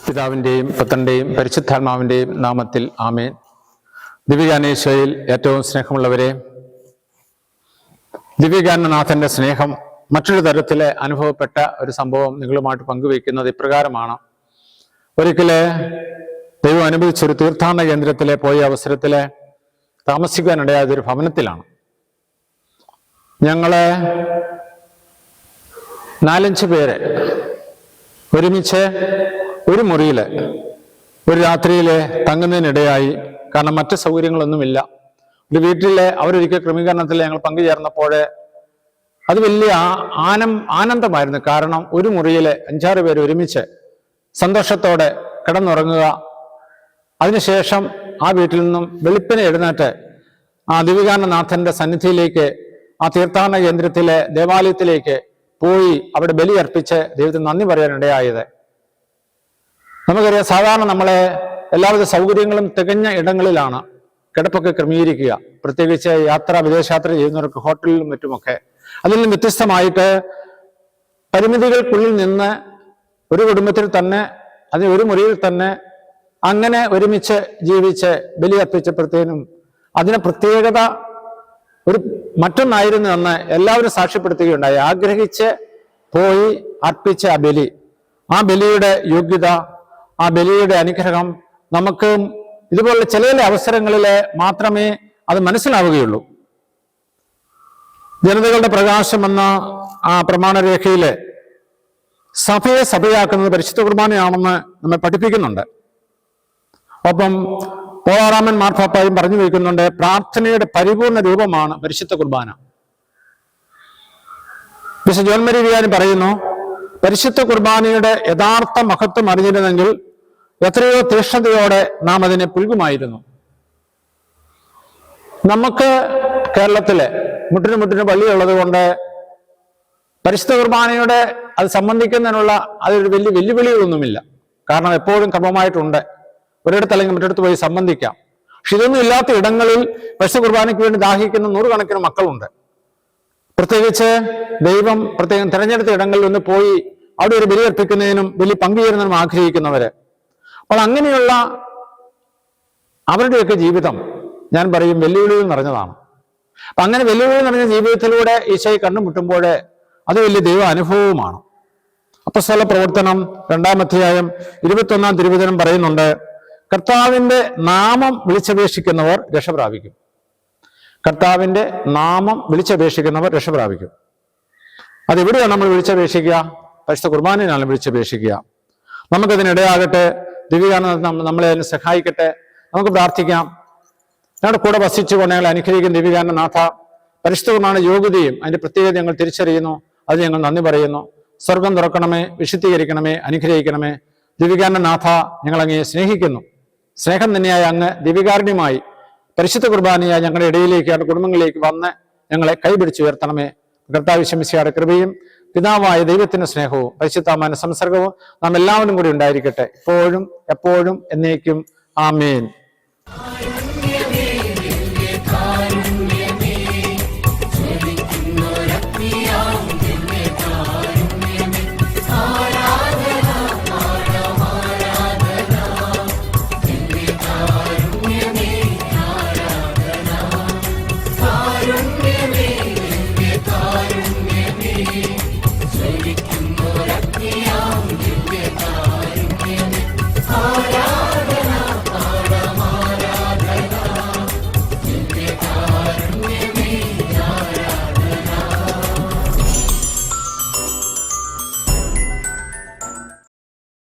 പിതാവിൻ്റെയും പുത്രൻ്റെയും പരിശുദ്ധാത്മാവിൻ്റെയും നാമത്തിൽ ആമേൻ. ദിവ്യഗാനേശ്വരയിൽ ഏറ്റവും സ്നേഹമുള്ളവരെ, ദിവ്യഗാനനാഥൻ്റെ സ്നേഹം മറ്റൊരു തരത്തിൽ അനുഭവപ്പെട്ട ഒരു സംഭവം നിങ്ങളുമായിട്ട് പങ്കുവയ്ക്കുന്നത് ഇപ്രകാരമാണ്. ഒരിക്കല് ദൈവം അനുഭവിച്ചൊരു തീർത്ഥാടന കേന്ദ്രത്തിലെ പോയ അവസരത്തിൽ താമസിക്കാനിടയായതൊരു ഭവനത്തിലാണ്. ഞങ്ങള് 4-5 പേര് ഒരുമിച്ച് ഒരു മുറിയിൽ ഒരു രാത്രിയിൽ തങ്ങുന്നതിനിടയായി. കാരണം മറ്റ് സൗകര്യങ്ങളൊന്നുമില്ല. ഒരു വീട്ടിലെ അവരൊരിക്കൽ ക്രമീകരണത്തിൽ ഞങ്ങൾ പങ്കുചേർന്നപ്പോൾ അത് വലിയ ആനന്ദമായിരുന്നു. കാരണം ഒരു മുറിയിൽ 5-6 പേര് ഒരുമിച്ച് സന്തോഷത്തോടെ കിടന്നുറങ്ങുക. അതിനുശേഷം ആ വീട്ടിൽ നിന്നും വെളുപ്പിനെ എഴുന്നേറ്റ് ആ ദിവ്യഗാനനാഥന്റെ സന്നിധിയിലേക്ക്, ആ തീർത്ഥാടന കേന്ദ്രത്തിലെ ദേവാലയത്തിലേക്ക് പോയി അവിടെ ബലി അർപ്പിച്ച് ദൈവത്തിന് നന്ദി പറയാനിടയായത്. നമുക്കറിയാം, സാധാരണ നമ്മളെ എല്ലാവിധ സൗകര്യങ്ങളും തികഞ്ഞ ഇടങ്ങളിലാണ് കിടപ്പൊക്കെ ക്രമീകരിക്കുക. പ്രത്യേകിച്ച് വിദേശയാത്ര ചെയ്യുന്നവർക്ക് ഹോട്ടലിലും മറ്റുമൊക്കെ. അതിൽ നിന്ന് വ്യത്യസ്തമായിട്ട് പരിമിതികൾക്കുള്ളിൽ നിന്ന് ഒരു കുടുംബത്തിൽ തന്നെ, അതിന് ഒരു മുറിയിൽ തന്നെ അങ്ങനെ ഒരുമിച്ച് ജീവിച്ച് ബലി അർപ്പിച്ചപ്പോഴത്തേനും അതിന് പ്രത്യേകത മറ്റൊന്നായിരുന്നു എന്ന് എല്ലാവരും സാക്ഷ്യപ്പെടുത്തുകയുണ്ടായി. ആഗ്രഹിച്ച് പോയി അർപ്പിച്ച ആ ബലിയുടെ യോഗ്യത, ആ ബലിയുടെ അനുഗ്രഹം നമുക്ക് ഇതുപോലുള്ള ചില അവസരങ്ങളിൽ മാത്രമേ അത് മനസ്സിലാവുകയുള്ളൂ. ജനതകളുടെ പ്രകാശം എന്ന ആ പ്രമാണരേഖയില് സഭയെ സഭയാക്കുന്നത് പരിശുദ്ധ കുർബാനയാണെന്ന് നമ്മെ പഠിപ്പിക്കുന്നുണ്ട്. ഒപ്പം പോളാറാമൻ മാർപ്പാപ്പായും പറഞ്ഞു വയ്ക്കുന്നുണ്ട്, പ്രാർത്ഥനയുടെ പരിപൂർണ രൂപമാണ് പരിശുദ്ധ കുർബാന. വിശുദ്ധ ജോൺ മരി വികാരി പറയുന്നു, പരിശുദ്ധ കുർബാനയുടെ യഥാർത്ഥ മഹത്വം അറിഞ്ഞിരുന്നെങ്കിൽ എത്രയോ തീക്ഷ്ണതയോടെ നാം അതിനെ പുൽകുമായിരുന്നു. നമുക്ക് കേരളത്തില് മുട്ടിന് പള്ളിയുള്ളത് കൊണ്ട് പരിശുദ്ധ കുർബാനയുടെ അത് സംബന്ധിക്കുന്നതിനുള്ള അതൊരു വലിയ വെല്ലുവിളികളൊന്നുമില്ല. കാരണം എപ്പോഴും ക്രമമായിട്ടുണ്ട്. ഒരിടത്തല്ലെങ്കിൽ മറ്റിടത്ത് പോയി സംബന്ധിക്കാം. പക്ഷെ ഇതൊന്നും ഇല്ലാത്ത ഇടങ്ങളിൽ പരിശുദ്ധ കുർബാനയ്ക്ക് വേണ്ടി ദാഹിക്കുന്ന 100 കണക്കിന് മക്കളുണ്ട്. പ്രത്യേകിച്ച് ദൈവം പ്രത്യേകം തിരഞ്ഞെടുത്ത ഇടങ്ങളിൽ ഒന്ന് പോയി അവിടെ ഒരു ബലി അർപ്പിക്കുന്നതിനും ബലി പങ്കുചേരുന്നതിനും ആഗ്രഹിക്കുന്നവര്. അപ്പോൾ അങ്ങനെയുള്ള അവരുടെയൊക്കെ ജീവിതം ഞാൻ പറയും വെല്ലുവിളികൾ നിറഞ്ഞതാണ്. അപ്പൊ അങ്ങനെ വെല്ലുവിളികൾ നിറഞ്ഞ ജീവിതത്തിലൂടെ ഈശോയെ കണ്ടുമുട്ടുമ്പോൾ അത് വലിയ ദൈവ അനുഭവവുമാണ്. അപ്പോസ്തല പ്രവർത്തനം 2-ാം അധ്യായം 21-ാം തിരുവചനം പറയുന്നുണ്ട്, കർത്താവിന്റെ നാമം വിളിച്ചപേക്ഷിക്കുന്നവർ രക്ഷ പ്രാപിക്കും. കർത്താവിന്റെ നാമം വിളിച്ചപേക്ഷിക്കുന്നവർ രക്ഷ പ്രാപിക്കും. അതെവിടെയാണ് നമ്മൾ വിളിച്ചപേക്ഷിക്കുക? പരിശുദ്ധ കുർബാനയിലാണ് വിളിച്ചപേക്ഷിക്കുക. നമുക്കതിനിടയാകട്ടെ. ദിവ്യഗാനം നമ്മളെ അതിന് സഹായിക്കട്ടെ. നമുക്ക് പ്രാർത്ഥിക്കാം. ഞങ്ങളുടെ കൂടെ വസിച്ചുകൊണ്ട് ഞങ്ങൾ അനുഗ്രഹിക്കുന്ന ദിവ്യഗാനനാഥ, പരിശുദ്ധ കുർബാന യോഗ്യതയും അതിന്റെ പ്രത്യേകത ഞങ്ങൾ തിരിച്ചറിയുന്നു. അത് ഞങ്ങൾ നന്ദി പറയുന്നു. സ്വർഗം തുറക്കണമേ, വിശുദ്ധീകരിക്കണമേ, അനുഗ്രഹിക്കണമേ. ദിവ്യഗാനനാഥ, ഞങ്ങൾ അങ്ങയെ സ്നേഹിക്കുന്നു. സ്നേഹം തന്നെയായ അങ്ങ് ദിവ്യകാരുണ്യമായി പരിശുദ്ധ കുർബാനയായി ഞങ്ങളുടെ ഇടയിലേക്ക്, ഞങ്ങളുടെ കുടുംബങ്ങളിലേക്ക് വന്ന് ഞങ്ങളെ കൈപിടിച്ചുയർത്തണമേ. കർത്താവ് ശംസിയുടെ കൃപയും പിതാവായ ദൈവത്തിന്റെ സ്നേഹവും പരിശുദ്ധാത്മാവിന്റെ സംസർഗവും നാം എല്ലാവരും കൂടി ഉണ്ടായിരിക്കട്ടെ, ഇപ്പോഴും എപ്പോഴും എന്നേക്കും. ആമേൻ.